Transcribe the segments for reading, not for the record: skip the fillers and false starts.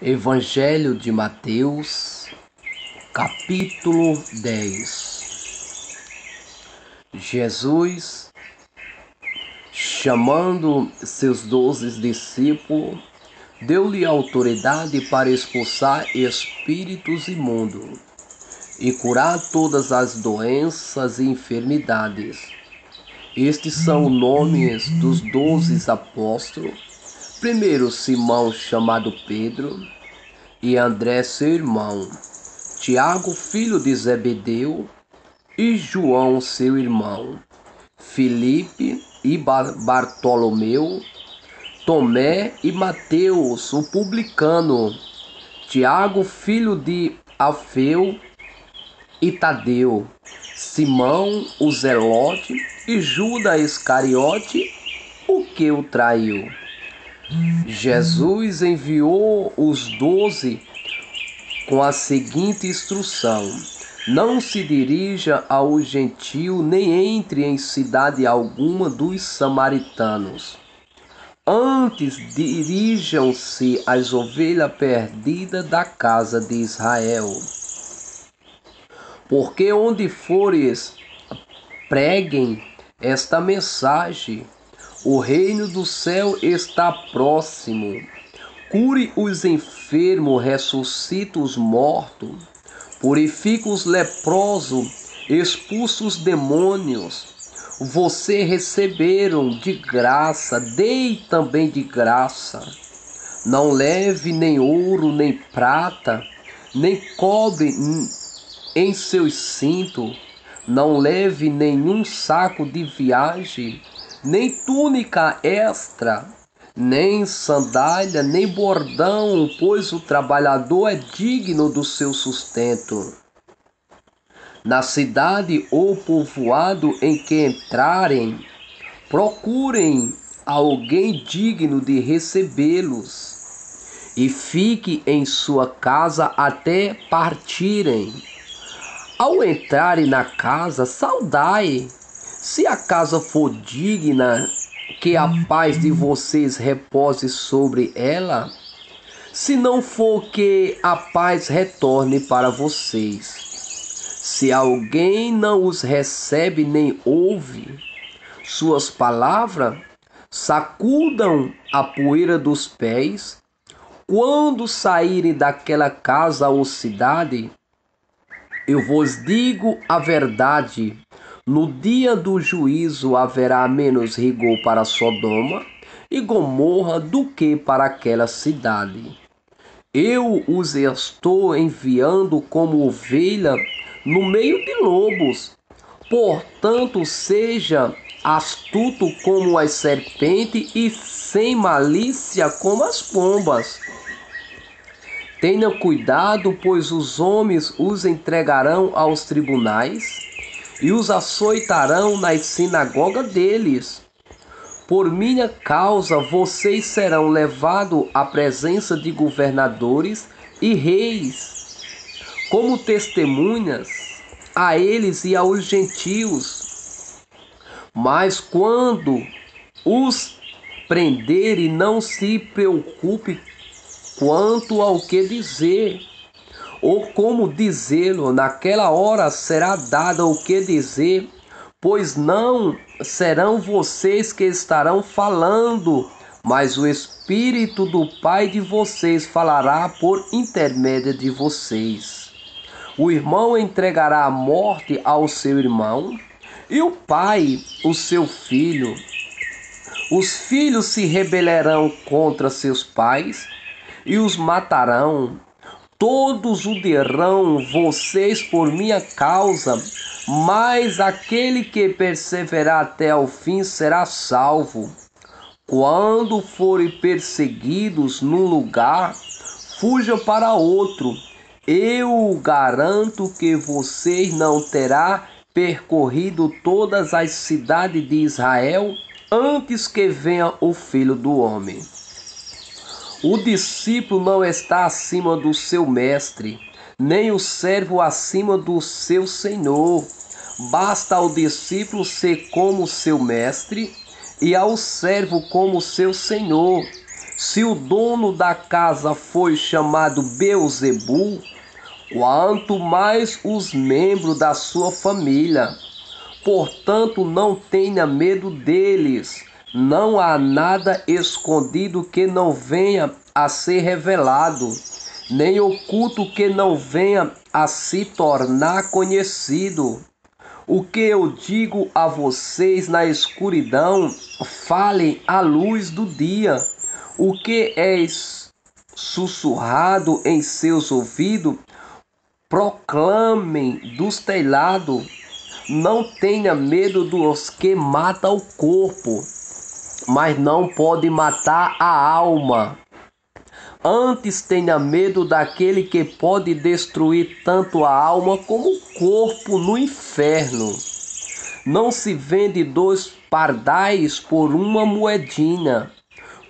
Evangelho de Mateus, capítulo 10. Jesus, chamando seus 12 discípulos, deu-lhe autoridade para expulsar espíritos imundos e curar todas as doenças e enfermidades. Estes são os nomes dos 12 apóstolos. Primeiro, Simão, chamado Pedro, e André, seu irmão, Tiago, filho de Zebedeu, e João, seu irmão, Filipe e Bartolomeu, Tomé e Mateus, o publicano, Tiago, filho de Alfeu e Tadeu, Simão, o Zelote, e Judas Iscariote, o que o traiu. Jesus enviou os 12 com a seguinte instrução: não se dirija ao gentio, nem entre em cidade alguma dos samaritanos. Antes dirijam-se às ovelhas perdidas da casa de Israel. Porque onde fores, preguem esta mensagem: o reino do céu está próximo. Cure os enfermos, ressuscite os mortos, purifique os leprosos, expulse os demônios. Você receberam de graça, dei também de graça. Não leve nem ouro, nem prata, nem cobre em seus cintos. Não leve nenhum saco de viagem, nem túnica extra, nem sandália, nem bordão, pois o trabalhador é digno do seu sustento. Na cidade ou povoado em que entrarem, procurem alguém digno de recebê-los, e fique em sua casa até partirem. Ao entrarem na casa, saudai. Se a casa for digna, que a paz de vocês repose sobre ela. Se não for, que a paz retorne para vocês. Se alguém não os recebe nem ouve suas palavras, sacudam a poeira dos pés. Quando saírem daquela casa ou cidade, eu vos digo a verdade, no dia do juízo haverá menos rigor para Sodoma e Gomorra do que para aquela cidade. Eu os estou enviando como ovelha no meio de lobos. Portanto, seja astuto como as serpentes e sem malícia como as pombas. Tenha cuidado, pois os homens os entregarão aos tribunais e os açoitarão nas sinagogas deles. Por minha causa, vocês serão levados à presença de governadores e reis, como testemunhas a eles e aos gentios. Mas quando os prenderem, não se preocupe quanto ao que dizer, ou como dizê-lo. Naquela hora será dado o que dizer, pois não serão vocês que estarão falando, mas o Espírito do Pai de vocês falará por intermédio de vocês. O irmão entregará a morte ao seu irmão, e o pai o seu filho. Os filhos se rebelarão contra seus pais e os matarão. Todos odiarão vocês por minha causa, mas aquele que perseverar até o fim será salvo. Quando forem perseguidos num lugar, fujam para outro. Eu garanto que vocês não terão percorrido todas as cidades de Israel antes que venha o Filho do Homem. O discípulo não está acima do seu mestre, nem o servo acima do seu senhor. Basta ao discípulo ser como seu mestre e ao servo como seu senhor. Se o dono da casa foi chamado Beelzebul, quanto mais os membros da sua família. Portanto, não tenha medo deles. Não há nada escondido que não venha a ser revelado, nem oculto que não venha a se tornar conhecido. O que eu digo a vocês na escuridão, falem à luz do dia. O que é sussurrado em seus ouvidos, proclamem dos telhados. Não tenha medo dos que matam o corpo, mas não pode matar a alma. Antes tenha medo daquele que pode destruir tanto a alma como o corpo no inferno. Não se vende 2 pardais por uma moedinha.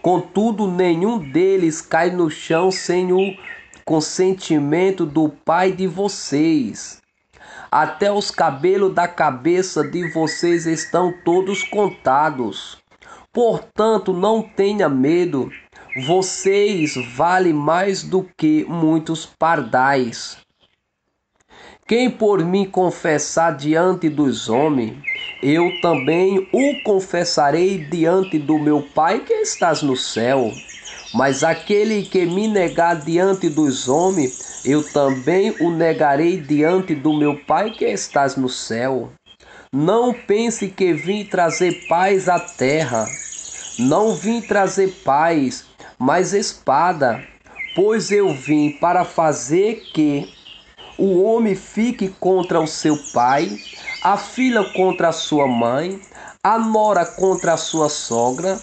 Contudo, nenhum deles cai no chão sem o consentimento do Pai de vocês. Até os cabelos da cabeça de vocês estão todos contados. Portanto, não tenha medo. Vocês valem mais do que muitos pardais. Quem por mim confessar diante dos homens, eu também o confessarei diante do meu Pai que estás no céu. Mas aquele que me negar diante dos homens, eu também o negarei diante do meu Pai que estás no céu. Não pense que vim trazer paz à terra. Não vim trazer paz, mas espada. Pois eu vim para fazer que o homem fique contra o seu pai, a filha contra a sua mãe, a nora contra a sua sogra.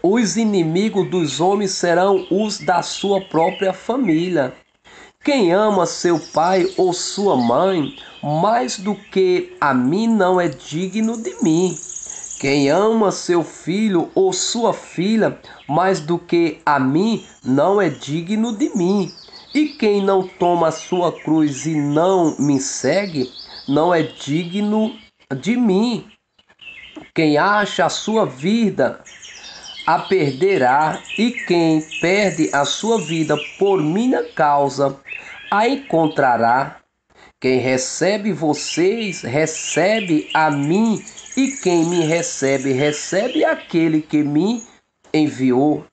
Os inimigos dos homens serão os da sua própria família. Quem ama seu pai ou sua mãe mais do que a mim não é digno de mim. Quem ama seu filho ou sua filha mais do que a mim não é digno de mim. E quem não toma a sua cruz e não me segue não é digno de mim. Quem acha a sua vida a perderá, e quem perde a sua vida por minha causa a encontrará. Quem recebe vocês, recebe a mim, e quem me recebe, recebe aquele que me enviou.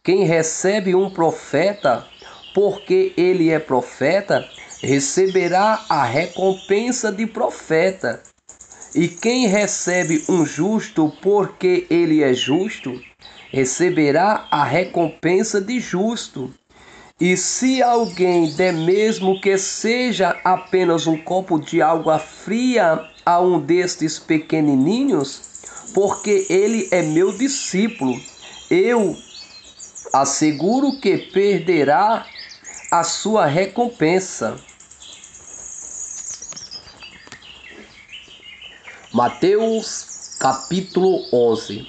Quem recebe um profeta, porque ele é profeta, receberá a recompensa de profeta. E quem recebe um justo, porque ele é justo, receberá a recompensa de justo. E se alguém der mesmo que seja apenas um copo de água fria a um destes pequenininhos, porque ele é meu discípulo, eu asseguro que perderá a sua recompensa. Mateus capítulo 11.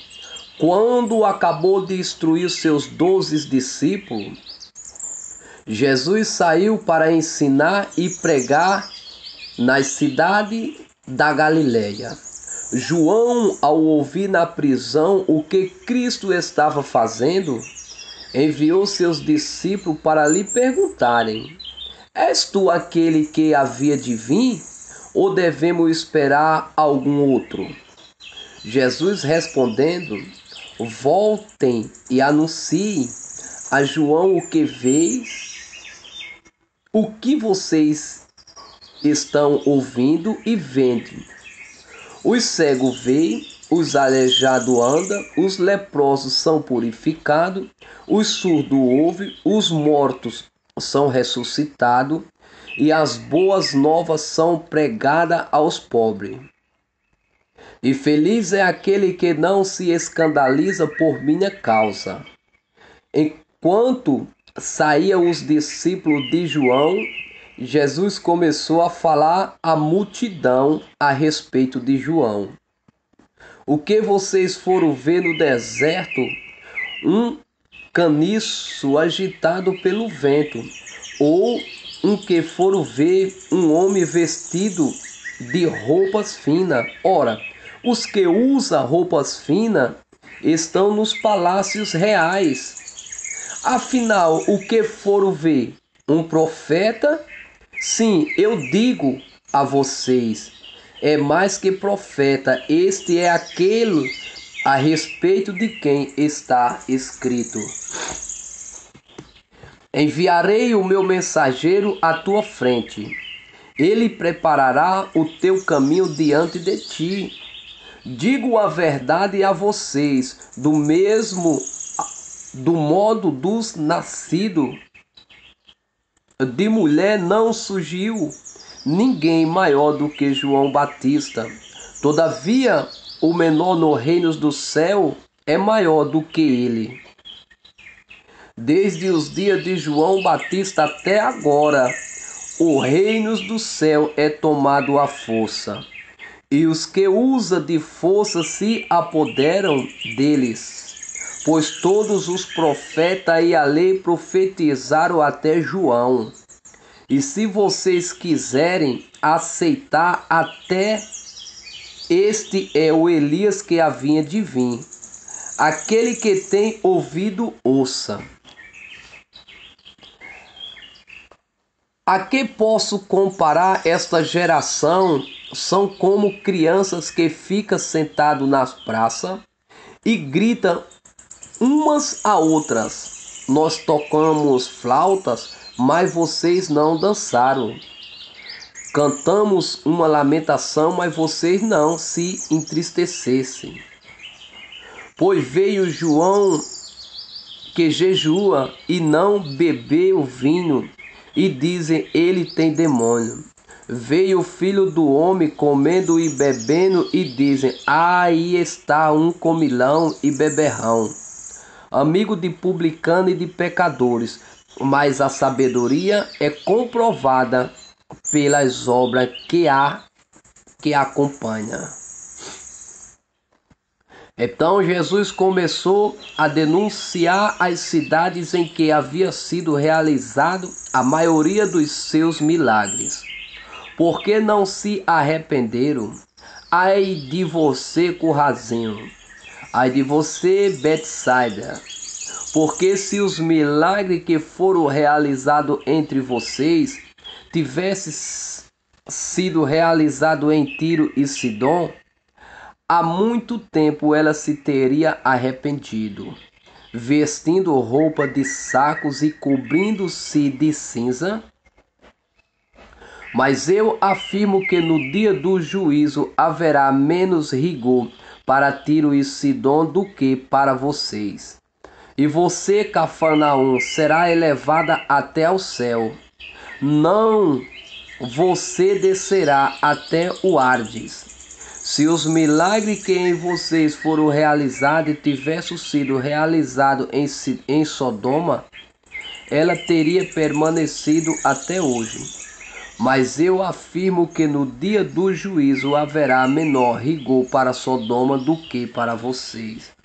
Quando acabou de instruir seus 12 discípulos, Jesus saiu para ensinar e pregar nas cidades da Galileia. João, ao ouvir na prisão o que Cristo estava fazendo, enviou seus discípulos para lhe perguntarem: És tu aquele que havia de vir, ou devemos esperar algum outro? Jesus respondendo: Voltem e anunciem a João o que vês, o que vocês estão ouvindo e vendo. Os cegos veem, os aleijados andam, os leprosos são purificados, os surdos ouvem, os mortos são ressuscitados, e as boas novas são pregadas aos pobres. E feliz é aquele que não se escandaliza por minha causa. Enquanto saíam os discípulos de João, Jesus começou a falar à multidão a respeito de João. O que vocês foram ver no deserto? Um caniço agitado pelo vento, ou um que foram ver um homem vestido de roupas finas? Ora, os que usam roupas finas estão nos palácios reais. Afinal, o que foram ver? Um profeta? Sim, eu digo a vocês, é mais que profeta, este é aquele a respeito de quem está escrito: enviarei o meu mensageiro à tua frente, ele preparará o teu caminho diante de ti. Digo a verdade a vocês, do modo dos nascidos de mulher não surgiu ninguém maior do que João Batista. Todavia, o menor no reino do céu é maior do que ele. Desde os dias de João Batista até agora, o reino do céu é tomado à força, e os que usa de força se apoderam deles. Pois todos os profetas e a lei profetizaram até João. E se vocês quiserem aceitar, até este é o Elias que havia de vir. Aquele que tem ouvido, ouça. A que posso comparar esta geração? São como crianças que ficam sentadas nas praças e gritam umas a outras. Nós tocamos flautas, mas vocês não dançaram. Cantamos uma lamentação, mas vocês não se entristecessem. Pois veio João que jejua e não bebeu vinho, e dizem, ele tem demônio. Veio o filho do homem comendo e bebendo, e dizem, aí está um comilão e beberrão, amigo de publicano e de pecadores. Mas a sabedoria é comprovada pelas obras que acompanha. Então Jesus começou a denunciar as cidades em que havia sido realizado a maioria dos seus milagres. Porque não se arrependeram? Ai de você, Corazim! Ai de você, Betsaida! Porque se os milagres que foram realizados entre vocês tivessem sido realizados em Tiro e Sidom, há muito tempo ela se teria arrependido, vestindo roupa de sacos e cobrindo-se de cinza. Mas eu afirmo que no dia do juízo haverá menos rigor para Tiro e Sidom do que para vocês. E você, Cafarnaum, será elevada até o céu. Não, você descerá até o Hades. Se os milagres que em vocês foram realizados tivessem sido realizados em Sodoma, ela teria permanecido até hoje. Mas eu afirmo que no dia do juízo haverá menor rigor para Sodoma do que para vocês.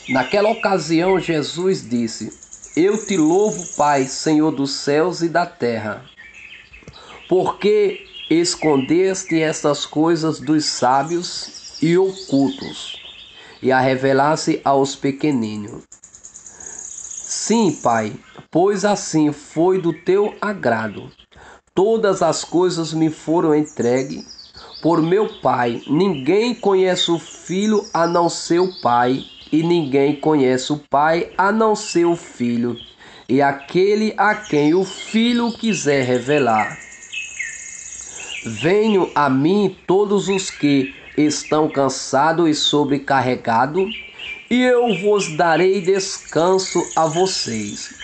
Naquela ocasião, Jesus disse: eu te louvo, Pai, Senhor dos céus e da terra, porque escondeste estas coisas dos sábios e ocultos, e a revelaste aos pequeninos. Sim, Pai, pois assim foi do teu agrado. Todas as coisas me foram entregues por meu Pai. Ninguém conhece o Filho a não ser o Pai, e ninguém conhece o Pai a não ser o Filho, e aquele a quem o Filho quiser revelar. Venham a mim todos os que estão cansados e sobrecarregados, e eu vos darei descanso a vocês.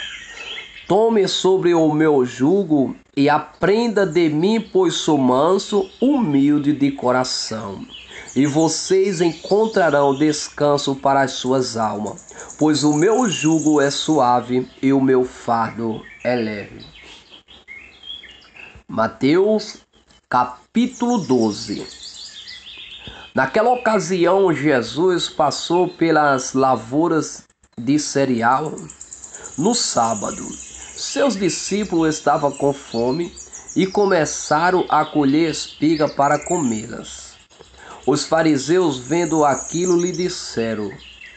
Tome sobre o meu jugo e aprenda de mim, pois sou manso, humilde de coração. E vocês encontrarão descanso para as suas almas, pois o meu jugo é suave e o meu fardo é leve. Mateus capítulo 12. Naquela ocasião, Jesus passou pelas lavouras de cereal no sábado. Seus discípulos estavam com fome e começaram a colher espiga para comê-las. Os fariseus, vendo aquilo, lhe disseram: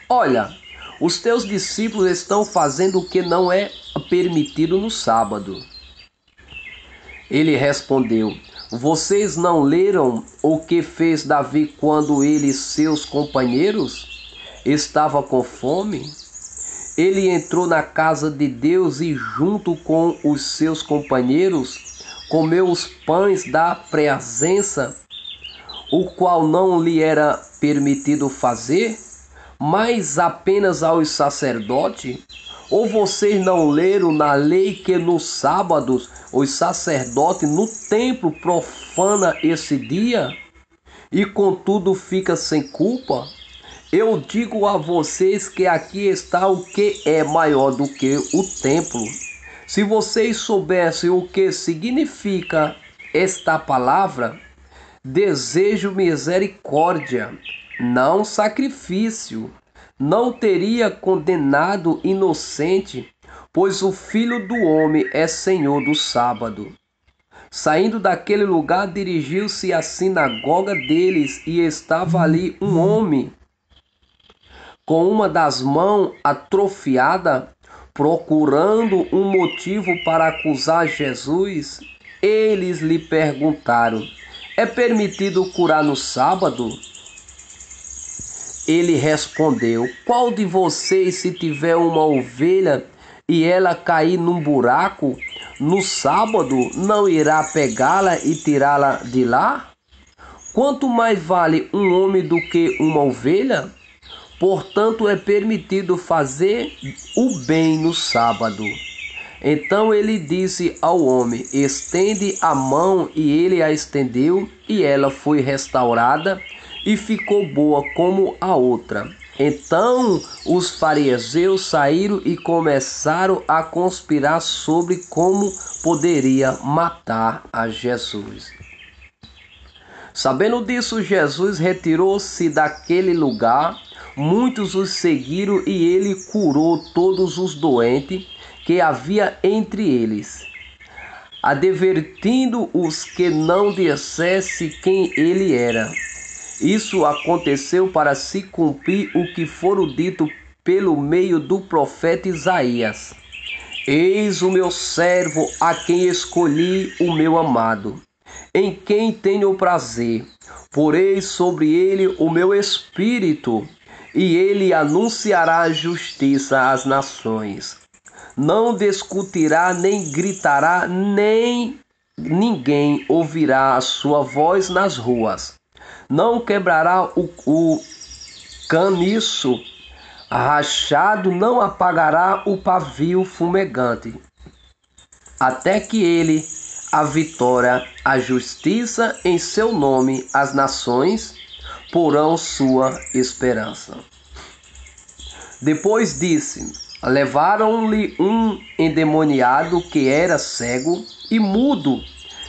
olha, os teus discípulos estão fazendo o que não é permitido no sábado. Ele respondeu: vocês não leram o que fez Davi quando ele e seus companheiros estavam com fome? Ele entrou na casa de Deus e, junto com os seus companheiros, comeu os pães da presença, o qual não lhe era permitido fazer, mas apenas aos sacerdotes? Ou vocês não leram na lei que nos sábados os sacerdotes no templo profana esse dia e contudo fica sem culpa? Eu digo a vocês que aqui está o que é maior do que o templo. Se vocês soubessem o que significa esta palavra, desejo misericórdia, não sacrifício, não teria condenado inocente, pois o Filho do Homem é Senhor do sábado. Saindo daquele lugar, dirigiu-se à sinagoga deles, e estava ali um homem com uma das mãos atrofiada, procurando um motivo para acusar Jesus. Eles lhe perguntaram: é permitido curar no sábado? Ele respondeu: qual de vocês, se tiver uma ovelha e ela cair num buraco no sábado, não irá pegá-la e tirá-la de lá? Quanto mais vale um homem do que uma ovelha? Portanto, é permitido fazer o bem no sábado. Então ele disse ao homem: estende a mão, e ele a estendeu, e ela foi restaurada e ficou boa como a outra. Então os fariseus saíram e começaram a conspirar sobre como poderia matar a Jesus. Sabendo disso, Jesus retirou-se daquele lugar. Muitos os seguiram, e ele curou todos os doentes que havia entre eles, advertindo os que não dissesse quem ele era. Isso aconteceu para se cumprir o que fora dito pelo meio do profeta Isaías: eis o meu servo, a quem escolhi, o meu amado, em quem tenho prazer. Porei sobre ele o meu espírito, e ele anunciará a justiça às nações. Não discutirá, nem gritará, nem ninguém ouvirá a sua voz nas ruas. Não quebrará o caniço rachado, não apagará o pavio fumegante, até que ele a vitória, a justiça em seu nome, as nações porão sua esperança. Depois disse: levaram-lhe um endemoniado que era cego e mudo,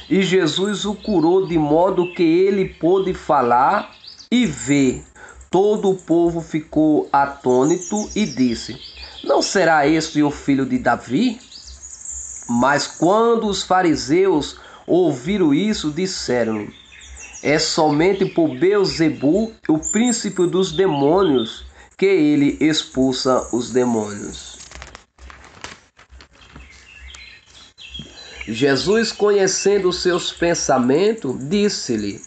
e Jesus o curou de modo que ele pôde falar e ver. Todo o povo ficou atônito e disse: não será este o filho de Davi? Mas quando os fariseus ouviram isso, disseram: é somente por Beelzebu, o príncipe dos demônios, que ele expulsa os demônios. Jesus, conhecendo seus pensamentos, disse-lhe: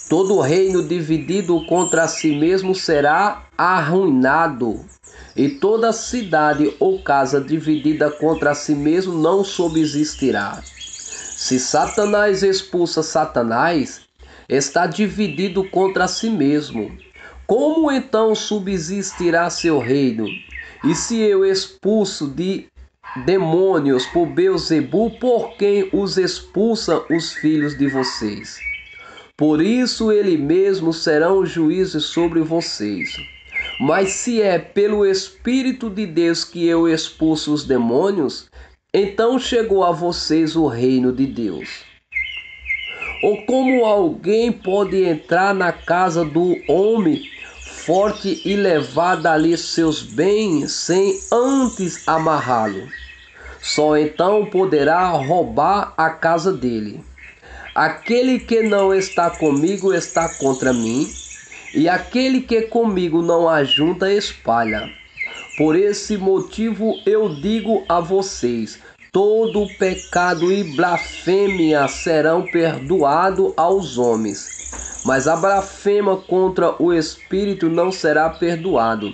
todo reino dividido contra si mesmo será arruinado, e toda cidade ou casa dividida contra si mesmo não subsistirá. Se Satanás expulsa Satanás, está dividido contra si mesmo. Como então subsistirá seu reino? E se eu expulso de demônios por Beelzebu, por quem os expulsa os filhos de vocês? Por isso ele mesmo serão juízes sobre vocês. Mas se é pelo Espírito de Deus que eu expulso os demônios, então chegou a vocês o reino de Deus. Ou como alguém pode entrar na casa do homem forte e levar dali seus bens sem antes amarrá-lo? Só então poderá roubar a casa dele. Aquele que não está comigo está contra mim, e aquele que comigo não ajunta espalha. Por esse motivo eu digo a vocês: todo pecado e blasfêmia serão perdoados aos homens, mas a blasfêmia contra o Espírito não será perdoado.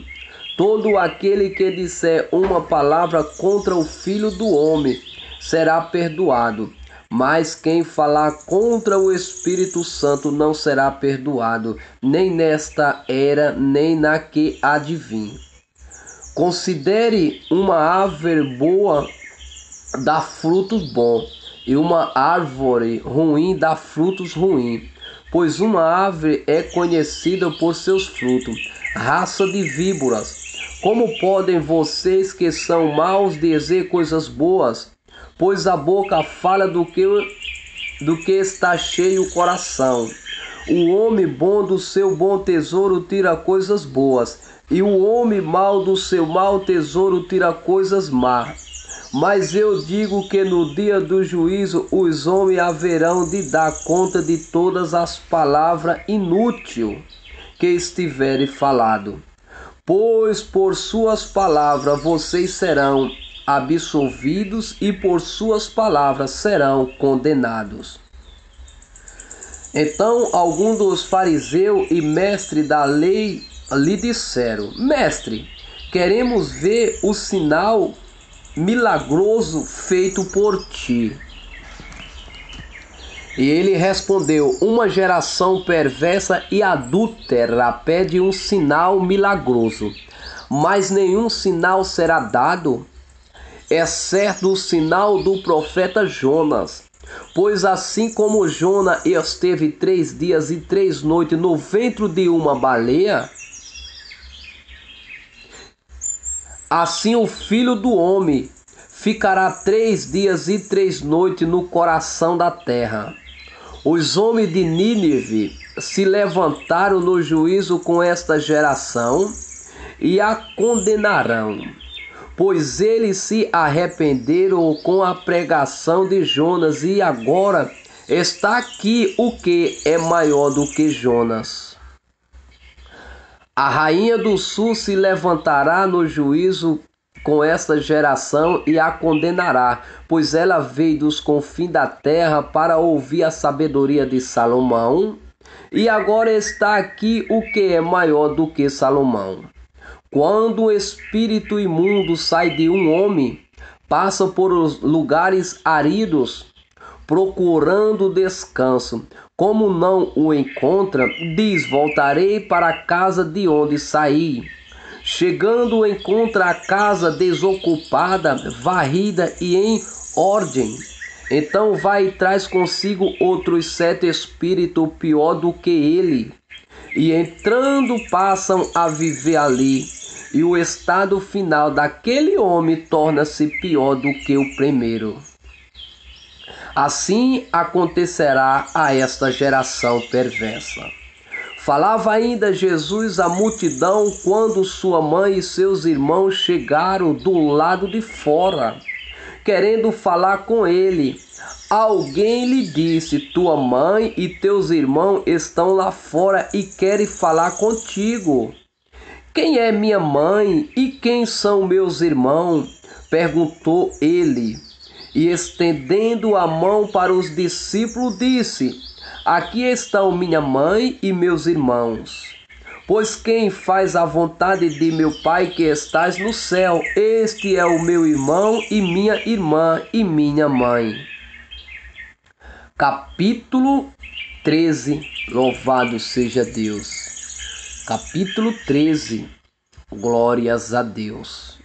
Todo aquele que disser uma palavra contra o Filho do Homem será perdoado, mas quem falar contra o Espírito Santo não será perdoado, nem nesta era, nem na que há de vir. Considere uma árvore boa dá frutos bons, e uma árvore ruim dá frutos ruins, pois uma árvore é conhecida por seus frutos. Raça de víboras, como podem vocês que são maus dizer coisas boas? Pois a boca fala do que está cheio o coração. O homem bom do seu bom tesouro tira coisas boas, e o homem mau do seu mau tesouro tira coisas más. Mas eu digo que no dia do juízo os homens haverão de dar conta de todas as palavras inúteis que estiverem falado. Pois por suas palavras vocês serão absolvidos e por suas palavras serão condenados. Então alguns dos fariseus e mestres da lei lhe disseram: Mestre, queremos ver o sinal milagroso feito por ti. E ele respondeu: uma geração perversa e adúltera pede um sinal milagroso, mas nenhum sinal será dado, exceto o sinal do profeta Jonas. Pois assim como Jonas esteve 3 dias e 3 noites no ventre de uma baleia, assim o Filho do Homem ficará 3 dias e 3 noites no coração da terra. Os homens de Nínive se levantaram no juízo com esta geração e a condenarão, pois eles se arrependeram com a pregação de Jonas, e agora está aqui o que é maior do que Jonas. A rainha do sul se levantará no juízo com esta geração e a condenará, pois ela veio dos confins da terra para ouvir a sabedoria de Salomão, e agora está aqui o que é maior do que Salomão. Quando o espírito imundo sai de um homem, passa por os lugares áridos, procurando descanso. Como não o encontra, diz: voltarei para a casa de onde saí. Chegando, encontra a casa desocupada, varrida e em ordem. Então vai e traz consigo outros 7 espíritos pior do que ele, e entrando passam a viver ali. E o estado final daquele homem torna-se pior do que o primeiro. Assim acontecerá a esta geração perversa. Falava ainda Jesus à multidão quando sua mãe e seus irmãos chegaram do lado de fora, querendo falar com ele. Alguém lhe disse: tua mãe e teus irmãos estão lá fora e querem falar contigo. Quem é minha mãe e quem são meus irmãos? Perguntou ele. E estendendo a mão para os discípulos, disse: aqui estão minha mãe e meus irmãos. Pois quem faz a vontade de meu Pai que estás no céu, este é o meu irmão e minha irmã e minha mãe. Capítulo 13. Louvado seja Deus. Capítulo 13. Glórias a Deus.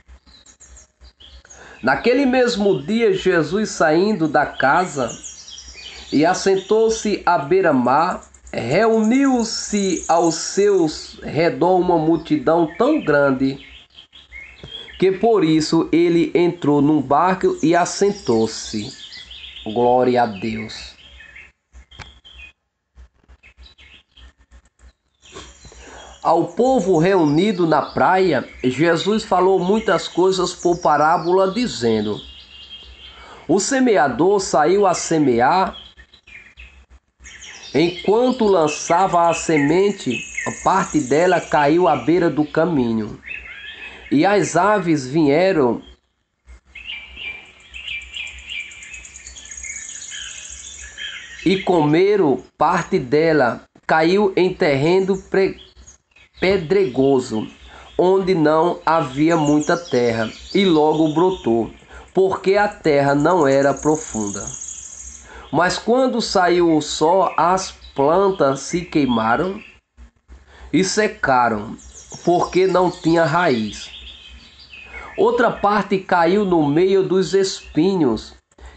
Naquele mesmo dia, Jesus, saindo da casa e assentou-se à beira-mar, reuniu-se aos seus redor uma multidão tão grande que por isso ele entrou num barco e assentou-se. Glória a Deus. Ao povo reunido na praia, Jesus falou muitas coisas por parábola, dizendo: o semeador saiu a semear. Enquanto lançava a semente, parte dela caiu à beira do caminho, E as aves vieram e comeram parte dela, caiu em terreno pedregoso, onde não havia muita terra, e logo brotou, porque a terra não era profunda. Mas quando saiu o sol, as plantas se queimaram e secaram, porque não tinha raiz. Outra parte caiu no meio dos espinhos,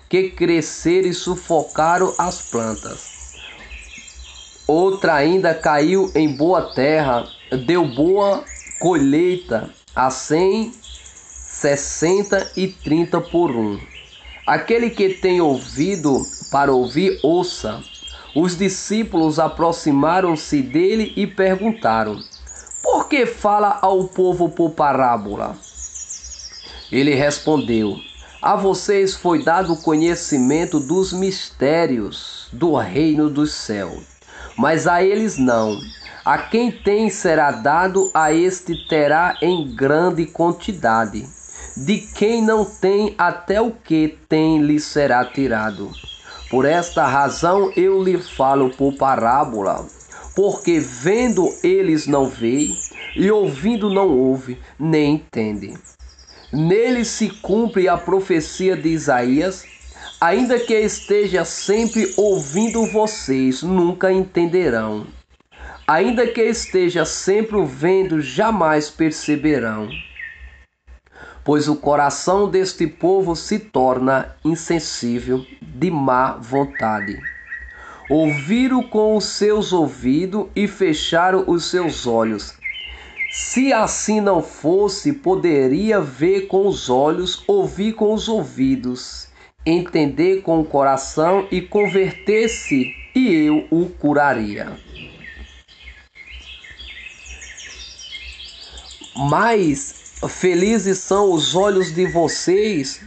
que cresceram e sufocaram as plantas. Outra ainda caiu em boa terra, deu boa colheita, a 100, 60 e 30 por um. Aquele que tem ouvido para ouvir, ouça. Os discípulos aproximaram-se dele e perguntaram: por que fala ao povo por parábola? Ele respondeu: a vocês foi dado o conhecimento dos mistérios do reino dos céus, mas a eles não. A quem tem será dado, a este terá em grande quantidade. De quem não tem, até o que tem lhe será tirado. Por esta razão eu lhe falo por parábola, porque vendo eles não veem, e ouvindo não ouvem, nem entendem. Nele se cumpre a profecia de Isaías: ainda que esteja sempre ouvindo, vocês nunca entenderão. Ainda que esteja sempre vendo, jamais perceberão. Pois o coração deste povo se torna insensível, de má vontade. Ouviram com os seus ouvidos e fecharam os seus olhos. Se assim não fosse, poderia ver com os olhos, ouvir com os ouvidos, entender com o coração e converter-se, e eu o curaria. Mas felizes são os olhos de vocês,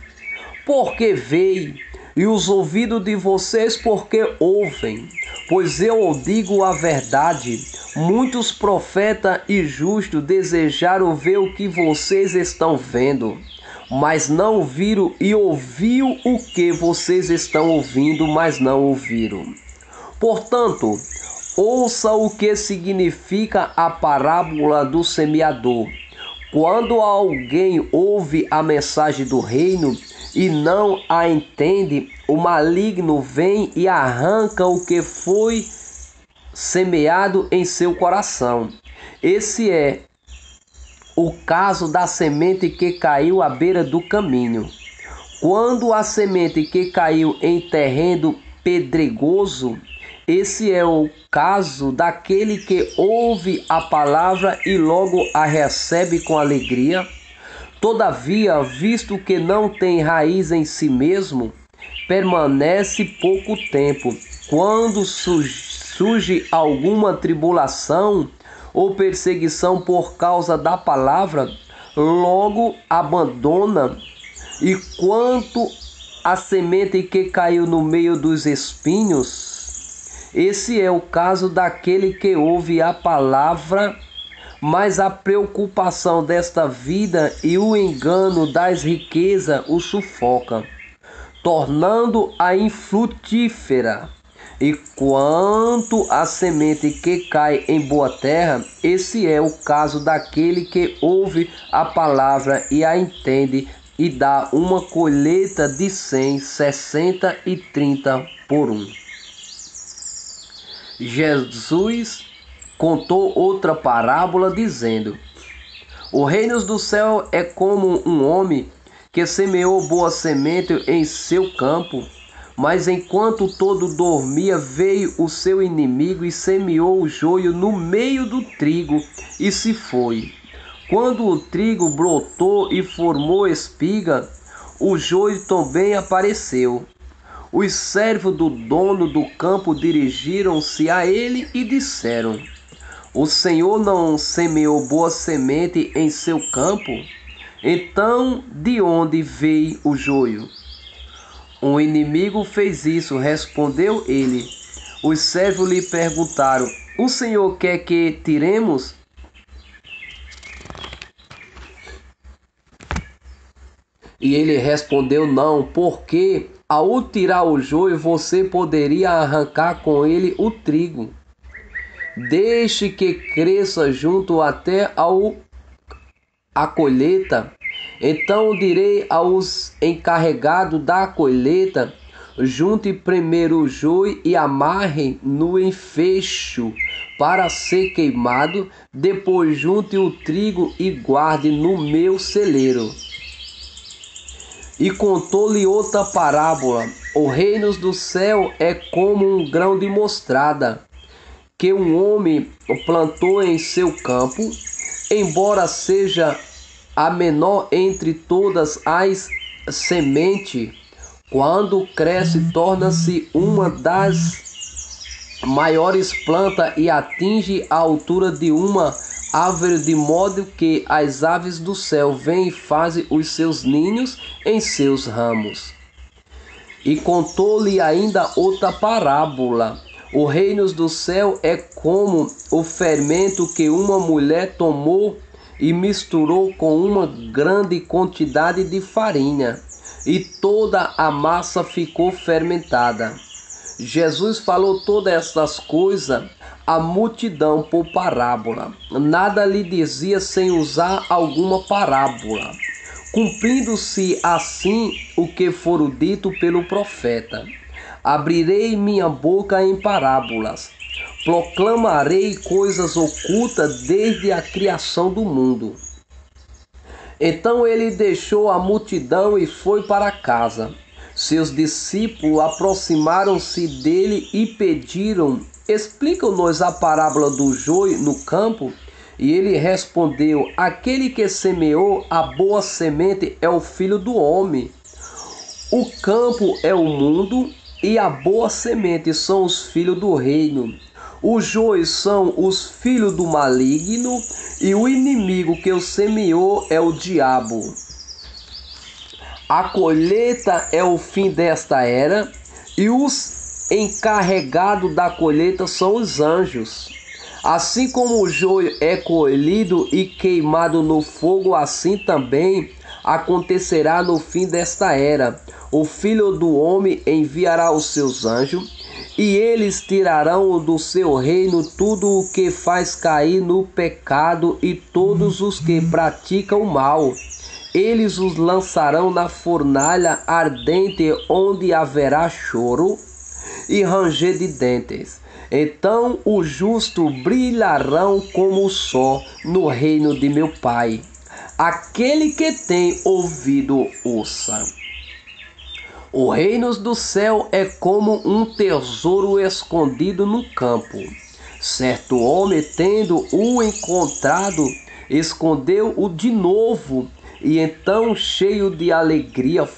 porque veem, e os ouvidos de vocês, porque ouvem. Pois eu digo a verdade, muitos profetas e justos desejaram ver o que vocês estão vendo, mas não viram, e ouviram o que vocês estão ouvindo, mas não ouviram. Portanto, ouça o que significa a parábola do semeador. Quando alguém ouve a mensagem do reino e não a entende, o maligno vem e arranca o que foi semeado em seu coração. Esse é o caso da semente que caiu à beira do caminho. Quando a semente que caiu em terreno pedregoso, esse é o caso daquele que ouve a palavra e logo a recebe com alegria. Todavia, visto que não tem raiz em si mesmo, permanece pouco tempo. Quando surge alguma tribulação ou perseguição por causa da palavra, logo abandona. E quanto à semente que caiu no meio dos espinhos, esse é o caso daquele que ouve a palavra, mas a preocupação desta vida e o engano das riquezas o sufoca, tornando-a infrutífera. E quanto à semente que cai em boa terra, esse é o caso daquele que ouve a palavra e a entende, e dá uma colheita de 100, 60 e 30 por um. Jesus contou outra parábola dizendo: o reino do céu é como um homem que semeou boa semente em seu campo, mas enquanto todo dormia, veio o seu inimigo e semeou o joio no meio do trigo e se foi. Quando o trigo brotou e formou espiga, o joio também apareceu. Os servos do dono do campo dirigiram-se a ele e disseram: o Senhor não semeou boa semente em seu campo? Então, de onde veio o joio? Um inimigo fez isso, respondeu ele. Os servos lhe perguntaram: o Senhor quer que tiremos? E ele respondeu: não, porque ao tirar o joio você poderia arrancar com ele o trigo. Deixe que cresça junto até a colheita. Então direi aos encarregados da colheita: junte primeiro o joio e amarre no enfecho para ser queimado, depois junte o trigo e guarde no meu celeiro. E contou-lhe outra parábola: o reino do céu é como um grão de mostarda, que um homem plantou em seu campo, embora seja a menor entre todas as sementes, quando cresce, torna-se uma das maiores plantas e atinge a altura de uma árvore, de modo que as aves do céu vêm e fazem os seus ninhos em seus ramos. E contou-lhe ainda outra parábola: o reino do céu é como o fermento que uma mulher tomou e misturou com uma grande quantidade de farinha, e toda a massa ficou fermentada. Jesus falou todas estas coisas à multidão por parábola. Nada lhe dizia sem usar alguma parábola, cumprindo-se assim o que for dito pelo profeta: abrirei minha boca em parábolas, proclamarei coisas ocultas desde a criação do mundo. Então ele deixou a multidão e foi para casa. Seus discípulos aproximaram-se dele e pediram: explica-nos a parábola do joio no campo. E ele respondeu: aquele que semeou a boa semente é o Filho do Homem. O campo é o mundo, e a boa semente são os filhos do reino. Os joios são os filhos do maligno, e o inimigo que o semeou é o diabo. A colheita é o fim desta era, e os encarregados da colheita são os anjos. Assim como o joio é colhido e queimado no fogo, assim também acontecerá no fim desta era. O Filho do Homem enviará os seus anjos, e eles tirarão do seu reino tudo o que faz cair no pecado e todos os que praticam o mal. Eles os lançarão na fornalha ardente, onde haverá choro e ranger de dentes. Então os justos brilharão como o sol no reino de meu Pai. Aquele que tem ouvido, ouça. O reino do céu é como um tesouro escondido no campo. Certo homem, tendo-o encontrado, escondeu-o de novo, e então, cheio de alegria,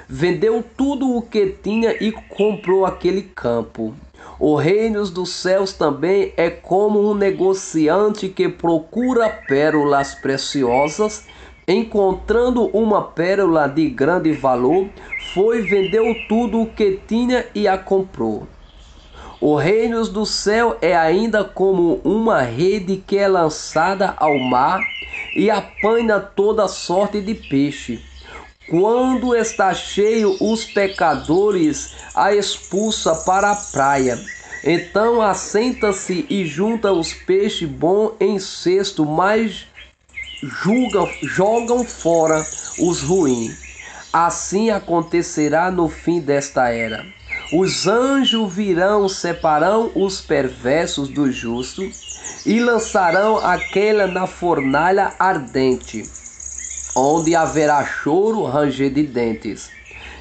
vendeu tudo o que tinha e comprou aquele campo. O reino dos céus também é como um negociante que procura pérolas preciosas. Encontrando uma pérola de grande valor, vendeu tudo o que tinha e a comprou. O reino do céu é ainda como uma rede que é lançada ao mar e apanha toda sorte de peixe. Quando está cheio, os pecadores a expulsa para a praia. Então assenta-se e junta os peixes bons em cesto, mas jogam fora os ruins. Assim acontecerá no fim desta era. Os anjos virão, separarão os perversos dos justos e lançarão aquela na fornalha ardente, onde haverá choro, ranger de dentes.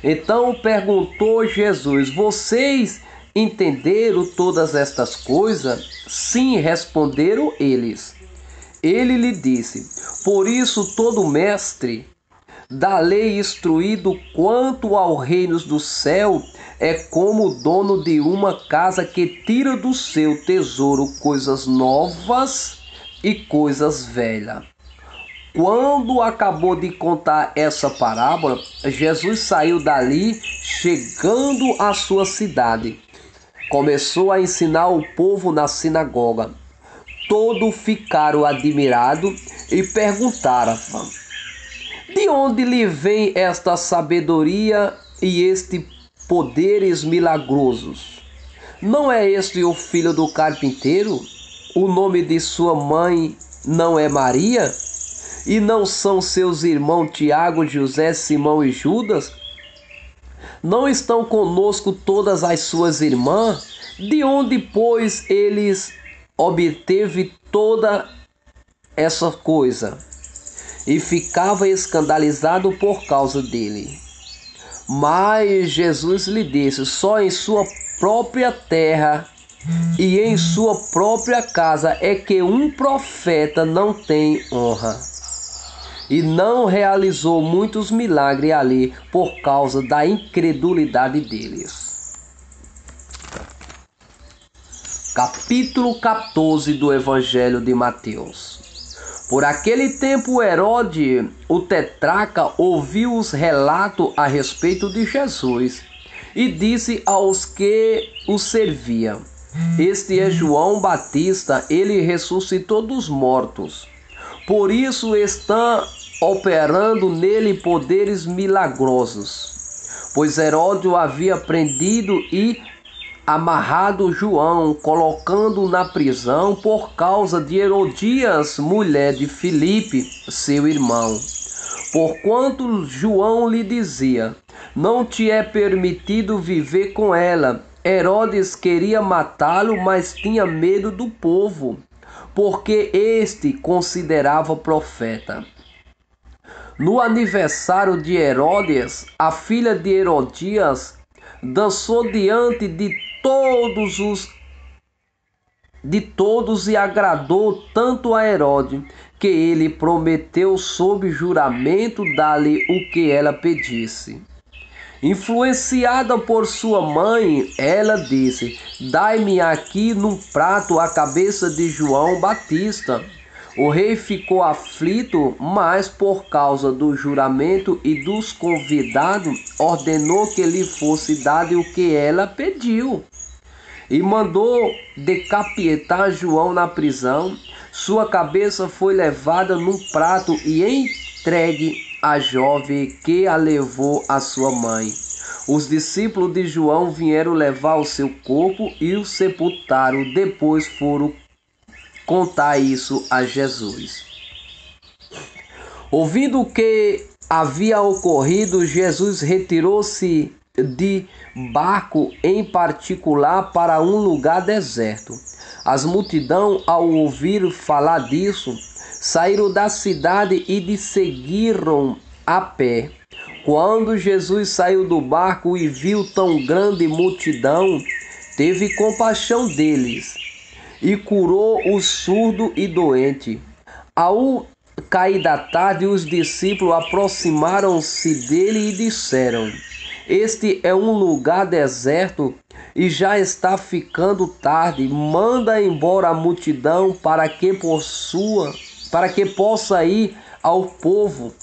Então perguntou Jesus: vocês entenderam todas estas coisas? Sim, responderam eles. Ele lhe disse: por isso todo mestre da lei instruído quanto ao reino do céu é como o dono de uma casa que tira do seu tesouro coisas novas e coisas velhas. Quando acabou de contar essa parábola, Jesus saiu dali, chegando à sua cidade. Começou a ensinar o povo na sinagoga. Todos ficaram admirados e perguntaram: De onde lhe vem esta sabedoria e este poderes milagrosos? Não é este o filho do carpinteiro? O nome de sua mãe não é Maria? E não são seus irmãos Tiago, José, Simão e Judas? Não estão conosco todas as suas irmãs? De onde, pois, eles obteve toda essa coisa? E ficava escandalizado por causa dele. Mas Jesus lhe disse: só em sua própria terra e em sua própria casa é que um profeta não tem honra. E não realizou muitos milagres ali por causa da incredulidade deles. Capítulo 14 do Evangelho de Mateus. Por aquele tempo, Herodes, o tetrarca, ouviu os relatos a respeito de Jesus e disse aos que o serviam: este é João Batista, ele ressuscitou dos mortos. Por isso estão operando nele poderes milagrosos. Pois Herodes o havia prendido e amarrado João, colocando-o na prisão por causa de Herodias, mulher de Filipe, seu irmão. Porquanto João lhe dizia: não te é permitido viver com ela. Herodes queria matá-lo, mas tinha medo do povo, porque este considerava profeta. No aniversário de Herodes, a filha de Herodias dançou diante de todos e agradou tanto a Herodes, que ele prometeu sob juramento dar-lhe o que ela pedisse. Influenciada por sua mãe, ela disse: dai-me aqui num prato a cabeça de João Batista. O rei ficou aflito, mas por causa do juramento e dos convidados, ordenou que lhe fosse dado o que ela pediu. E mandou decapitar João na prisão. Sua cabeça foi levada num prato e entregue à jovem, que a levou à sua mãe. Os discípulos de João vieram levar o seu corpo e o sepultaram. Depois foram contar isso a Jesus. Ouvindo o que havia ocorrido, Jesus retirou-se de barco em particular para um lugar deserto. As multidão, ao ouvir falar disso, saíram da cidade e lhe seguiram a pé. Quando Jesus saiu do barco e viu tão grande multidão, teve compaixão deles e curou o surdo e doente. Ao cair da tarde, os discípulos aproximaram-se dele e disseram: este é um lugar deserto e já está ficando tarde. Manda embora a multidão para que possa ir ao povo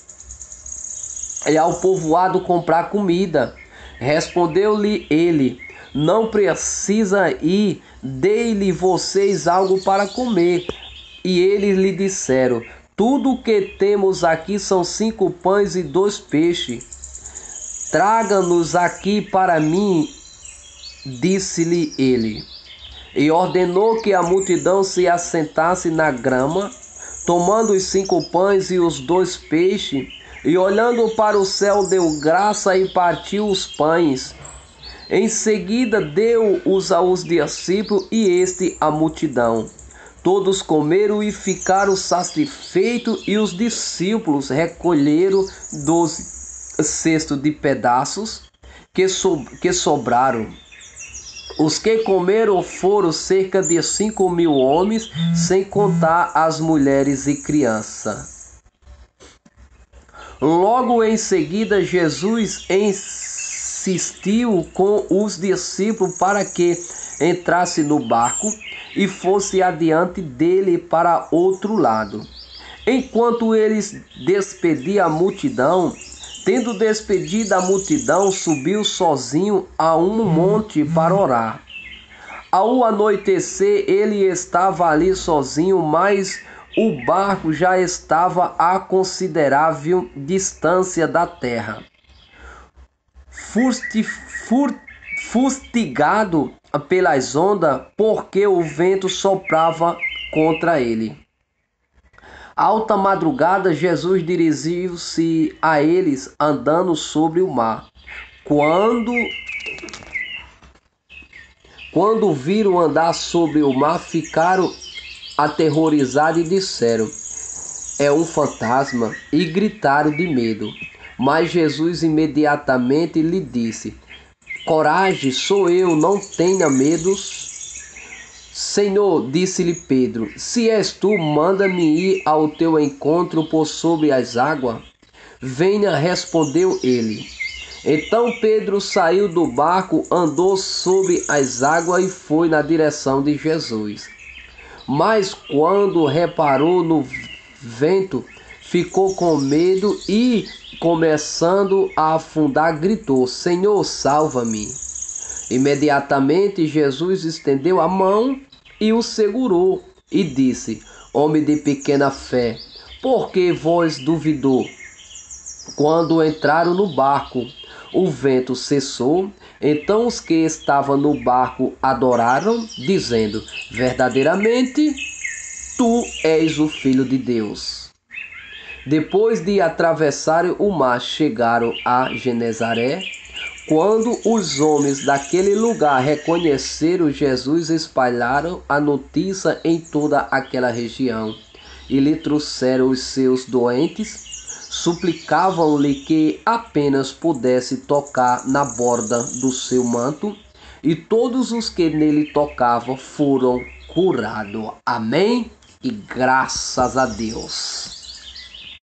e ao povoado comprar comida. Respondeu-lhe ele: não precisa ir, dei-lhe vocês algo para comer. E eles lhe disseram: tudo o que temos aqui são 5 pães e 2 peixes. Traga-nos aqui para mim, disse-lhe ele. E ordenou que a multidão se assentasse na grama, tomando os 5 pães e os 2 peixes, e olhando para o céu, deu graça e partiu os pães. Em seguida deu-os aos discípulos e este à multidão. Todos comeram e ficaram satisfeitos, e os discípulos recolheram 12 cestos de pedaços que sobraram. Os que comeram foram cerca de 5.000 homens, sem contar as mulheres e crianças. Logo em seguida, Jesus insistiu com os discípulos para que entrasse no barco e fosse adiante dele para outro lado. Enquanto eles despediam a multidão, tendo despedido a multidão, subiu sozinho a um monte para orar. Ao anoitecer, ele estava ali sozinho, mas o barco já estava a considerável distância da terra. Fustigado pelas ondas, porque o vento soprava contra ele. Alta madrugada, Jesus dirigiu-se a eles andando sobre o mar. Quando viram andar sobre o mar, ficaram aterrorizados e disseram: é um fantasma, e gritaram de medo. Mas Jesus imediatamente lhe disse: coragem, sou eu, não tenha medo. Senhor, disse-lhe Pedro, se és tu, manda-me ir ao teu encontro por sobre as águas. Venha, respondeu ele. Então Pedro saiu do barco, andou sobre as águas e foi na direção de Jesus. Mas quando reparou no vento, ficou com medo e, começando a afundar, gritou: Senhor, salva-me. Imediatamente Jesus estendeu a mão e o segurou e disse: homem de pequena fé, por que vós duvidou? Quando entraram no barco, o vento cessou. Então os que estavam no barco adoraram, dizendo: verdadeiramente, tu és o Filho de Deus. Depois de atravessarem o mar, chegaram a Genezaré. Quando os homens daquele lugar reconheceram Jesus, espalharam a notícia em toda aquela região e lhe trouxeram os seus doentes. Suplicavam-lhe que apenas pudesse tocar na borda do seu manto, e todos os que nele tocavam foram curados. Amém? E graças a Deus.